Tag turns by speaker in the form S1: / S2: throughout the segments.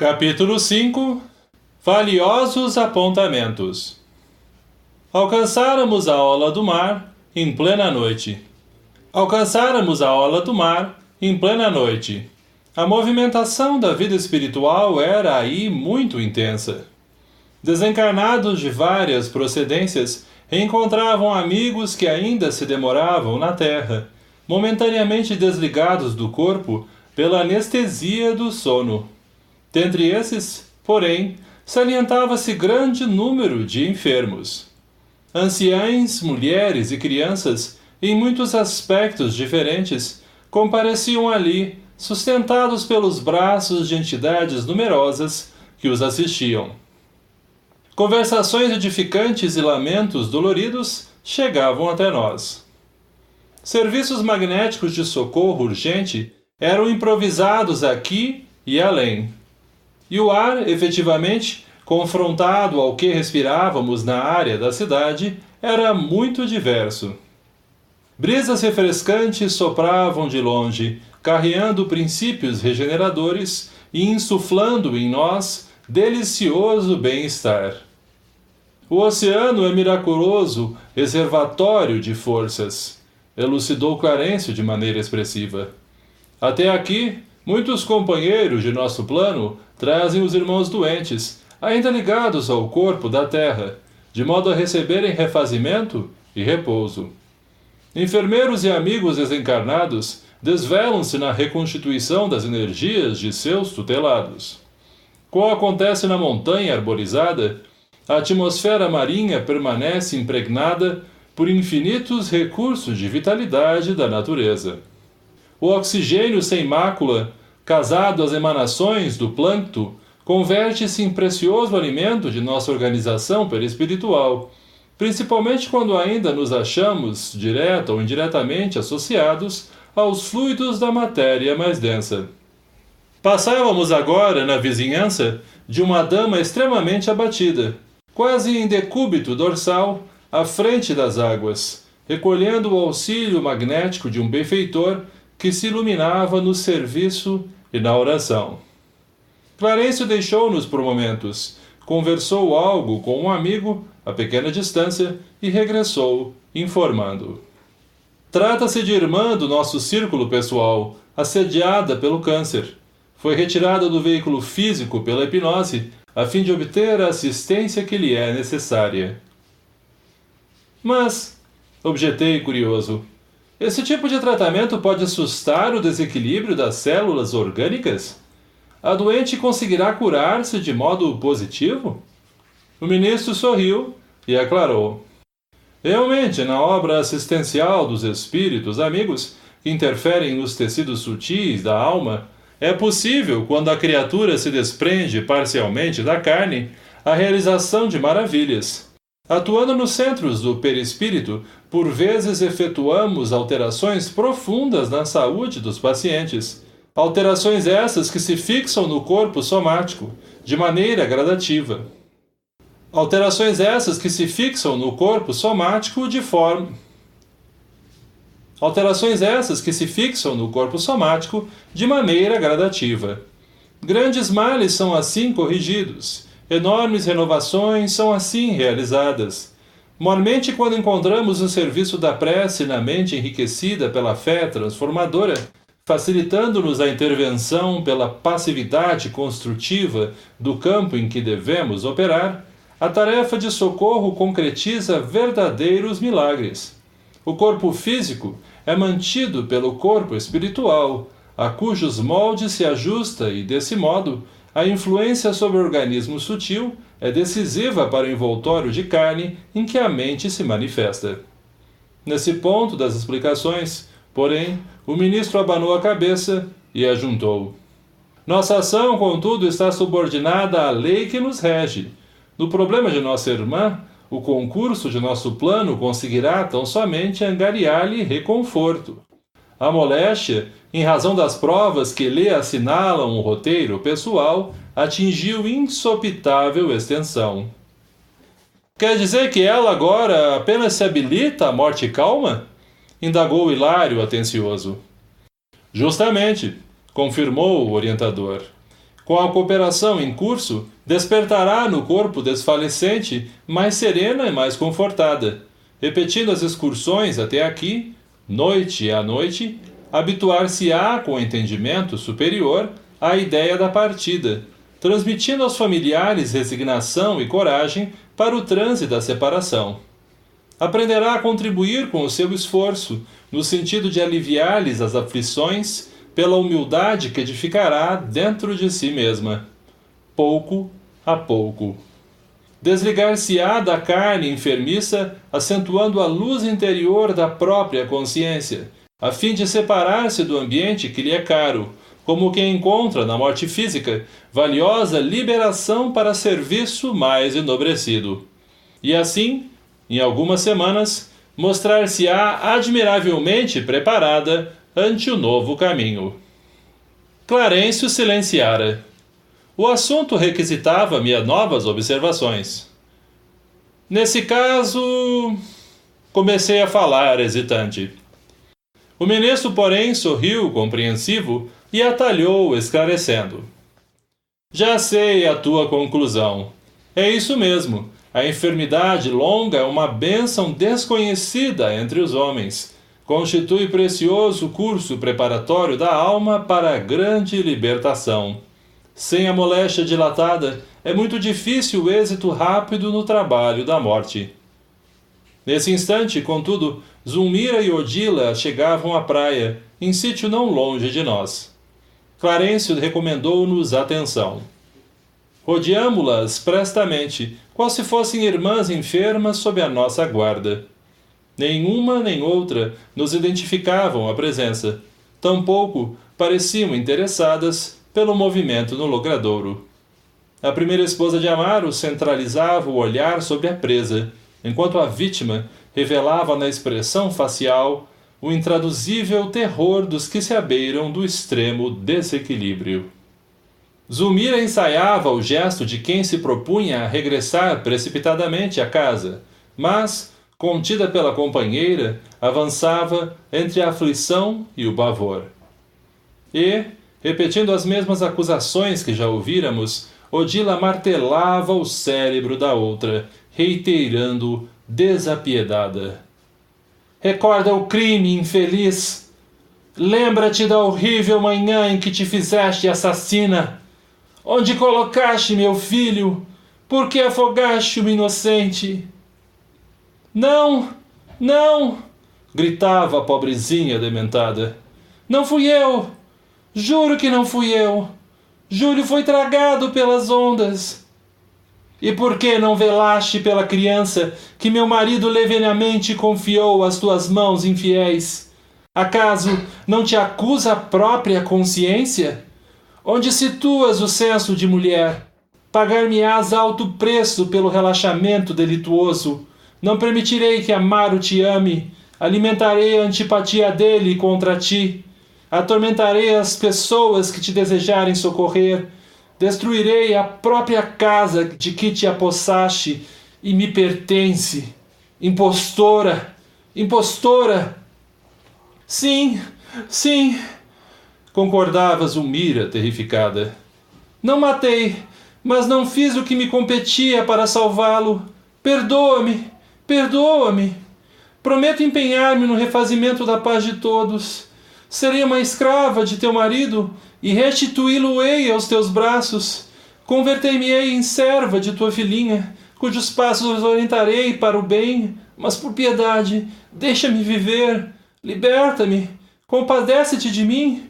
S1: Capítulo 5 Valiosos apontamentos. Alcançáramos a orla do mar em plena noite. A movimentação da vida espiritual era aí muito intensa. Desencarnados de várias procedências encontravam amigos que ainda se demoravam na terra, momentaneamente desligados do corpo pela anestesia do sono. Dentre esses, porém, salientava-se grande número de enfermos. Anciães, mulheres e crianças, em muitos aspectos diferentes, compareciam ali, sustentados pelos braços de entidades numerosas que os assistiam. Conversações edificantes e lamentos doloridos chegavam até nós. Serviços magnéticos de socorro urgente eram improvisados aqui e além. E o ar, efetivamente, confrontado ao que respirávamos na área da cidade, era muito diverso. Brisas refrescantes sopravam de longe, carreando princípios regeneradores e insuflando em nós delicioso bem-estar. O oceano é miraculoso reservatório de forças, elucidou Clarencio de maneira expressiva. Até aqui, muitos companheiros de nosso plano trazem os irmãos doentes, ainda ligados ao corpo da terra, de modo a receberem refazimento e repouso. Enfermeiros e amigos desencarnados desvelam-se na reconstituição das energias de seus tutelados. Como acontece na montanha arborizada, a atmosfera marinha permanece impregnada por infinitos recursos de vitalidade da natureza. O oxigênio sem mácula, casado às emanações do plâncton, converte-se em precioso alimento de nossa organização perispiritual, principalmente quando ainda nos achamos, direta ou indiretamente, associados aos fluidos da matéria mais densa. Passávamos agora na vizinhança de uma dama extremamente abatida, quase em decúbito dorsal, à frente das águas, recolhendo o auxílio magnético de um benfeitor que se iluminava no serviço e na oração. Clarencio deixou-nos por momentos, conversou algo com um amigo a pequena distância e regressou, informando. Trata-se de irmã do nosso círculo pessoal, assediada pelo câncer. Foi retirada do veículo físico pela hipnose, a fim de obter a assistência que lhe é necessária. Mas, objetei curioso, esse tipo de tratamento pode assustar o desequilíbrio das células orgânicas? A doente conseguirá curar-se de modo positivo? O ministro sorriu e aclarou. Realmente, na obra assistencial dos espíritos amigos, que interferem nos tecidos sutis da alma, é possível, quando a criatura se desprende parcialmente da carne, a realização de maravilhas. Atuando nos centros do perispírito, por vezes efetuamos alterações profundas na saúde dos pacientes. Alterações essas que se fixam no corpo somático, de maneira gradativa. Grandes males são assim corrigidos. Enormes renovações são assim realizadas. Mormente, quando encontramos o serviço da prece na mente enriquecida pela fé transformadora, facilitando-nos a intervenção pela passividade construtiva do campo em que devemos operar, a tarefa de socorro concretiza verdadeiros milagres. O corpo físico é mantido pelo corpo espiritual, a cujos moldes se ajusta e, desse modo, a influência sobre o organismo sutil é decisiva para o envoltório de carne em que a mente se manifesta. Nesse ponto das explicações, porém, o ministro abanou a cabeça e ajuntou. Nossa ação, contudo, está subordinada à lei que nos rege. No problema de nossa irmã, o concurso de nosso plano conseguirá tão somente angariar-lhe reconforto. A moléstia, em razão das provas que lhe assinalam o roteiro pessoal, atingiu insopitável extensão. Quer dizer que ela agora apenas se habilita à morte calma? Indagou Hilário atencioso. Justamente, confirmou o orientador. Com a cooperação em curso, despertará no corpo desfalecente mais serena e mais confortada. Repetindo as excursões até aqui, noite a noite, habituar-se-á com entendimento superior à ideia da partida, transmitindo aos familiares resignação e coragem para o transe da separação. Aprenderá a contribuir com o seu esforço, no sentido de aliviar-lhes as aflições, pela humildade que edificará dentro de si mesma, pouco a pouco. Desligar-se-á da carne enfermiça, acentuando a luz interior da própria consciência, a fim de separar-se do ambiente que lhe é caro, como quem encontra na morte física valiosa liberação para serviço mais enobrecido. E assim, em algumas semanas, mostrar-se-á admiravelmente preparada ante o novo caminho. Clarencio silenciara. O assunto requisitava-me novas observações. Nesse caso, comecei a falar hesitante. O ministro, porém, sorriu compreensivo e atalhou, esclarecendo. Já sei a tua conclusão. É isso mesmo. A enfermidade longa é uma bênção desconhecida entre os homens. Constitui precioso curso preparatório da alma para a grande libertação. Sem a moléstia dilatada, é muito difícil o êxito rápido no trabalho da morte. Nesse instante, contudo, Zulmira e Odila chegavam à praia, em sítio não longe de nós. Clarencio recomendou-nos atenção. Rodeámo-las prestamente, qual se fossem irmãs enfermas sob a nossa guarda. Nenhuma nem outra nos identificavam a presença, tampouco pareciam interessadas pelo movimento no logradouro. A primeira esposa de Amaro centralizava o olhar sobre a presa, enquanto a vítima revelava na expressão facial o intraduzível terror dos que se abeiram do extremo desequilíbrio. Zulmira ensaiava o gesto de quem se propunha a regressar precipitadamente à casa, mas, contida pela companheira, avançava entre a aflição e o pavor. E, repetindo as mesmas acusações que já ouvíramos, Odila martelava o cérebro da outra, reiterando desapiedada. Recorda o crime, infeliz! Lembra-te da horrível manhã em que te fizeste assassina! Onde colocaste meu filho? Por que afogaste o inocente? Não! Não! Gritava a pobrezinha dementada. Não fui eu! Juro que não fui eu! Júlio foi tragado pelas ondas! E por que não velaste pela criança que meu marido levianamente confiou às tuas mãos infiéis? Acaso não te acusa a própria consciência? Onde situas o senso de mulher? Pagar-me-ás alto preço pelo relaxamento delituoso. Não permitirei que Amaro te ame. Alimentarei a antipatia dele contra ti. Atormentarei as pessoas que te desejarem socorrer. Destruirei a própria casa de que te apossaste e me pertence. Impostora! Impostora! Sim, sim, concordava Zulmira, terrificada. Não matei, mas não fiz o que me competia para salvá-lo. Perdoa-me, perdoa-me. Prometo empenhar-me no refazimento da paz de todos. Serei uma escrava de teu marido e restituí-lo-ei aos teus braços. Converter-me-ei em serva de tua filhinha, cujos passos orientarei para o bem, mas por piedade, deixa-me viver, liberta-me, compadece-te de mim.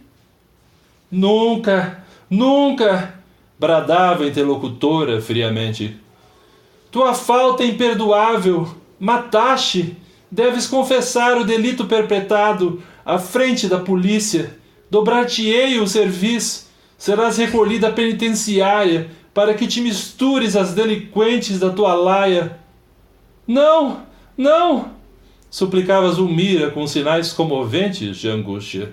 S1: Nunca, nunca, bradava a interlocutora friamente. Tua falta é imperdoável, mataste, deves confessar o delito perpetrado à frente da polícia. Dobrar-te-ei o serviço, serás recolhida à penitenciária para que te mistures às delinquentes da tua laia. Não, não, suplicava Zulmira com sinais comoventes de angústia.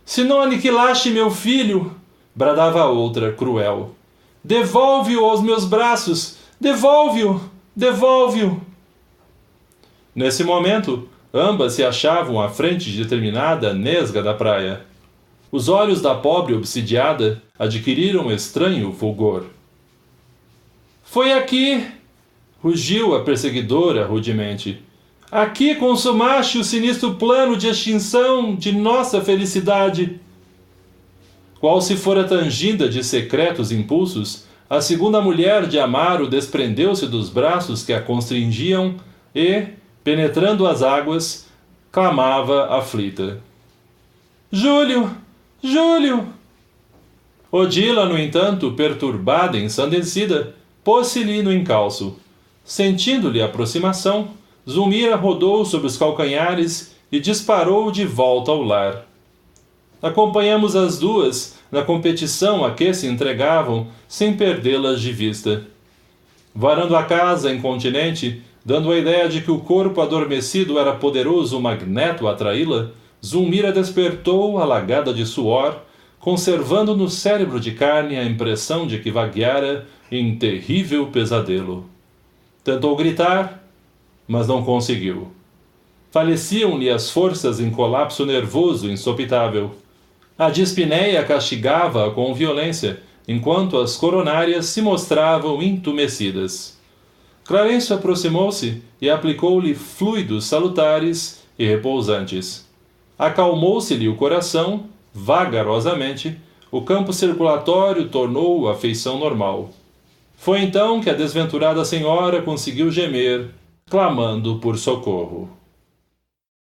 S1: Se não aniquilaste meu filho, bradava a outra, cruel, devolve-o aos meus braços, devolve-o, devolve-o. Nesse momento, ambas se achavam à frente de determinada nesga da praia. Os olhos da pobre obsidiada adquiriram estranho fulgor. Foi aqui, rugiu a perseguidora rudemente. Aqui consumaste o sinistro plano de extinção de nossa felicidade. Qual se fora tangida de secretos impulsos, a segunda mulher de Amaro desprendeu-se dos braços que a constringiam e, penetrando as águas, clamava aflita. Júlio! Júlio! Odila, no entanto, perturbada e ensandecida, pôs-se-lhe no encalço. Sentindo-lhe a aproximação, Zulmira rodou sobre os calcanhares e disparou de volta ao lar. Acompanhamos as duas na competição a que se entregavam, sem perdê-las de vista. Varando a casa incontinente, dando a ideia de que o corpo adormecido era poderoso magneto a atraí-la, Zulmira despertou, alagada de suor, conservando no cérebro de carne a impressão de que vagueara em terrível pesadelo. Tentou gritar, mas não conseguiu. Faleciam-lhe as forças em colapso nervoso insopitável. A dispneia castigava-a com violência, enquanto as coronárias se mostravam entumecidas. Clarencio aproximou-se e aplicou-lhe fluidos salutares e repousantes. Acalmou-se-lhe o coração, vagarosamente, o campo circulatório tornou a feição normal. Foi então que a desventurada senhora conseguiu gemer, clamando por socorro.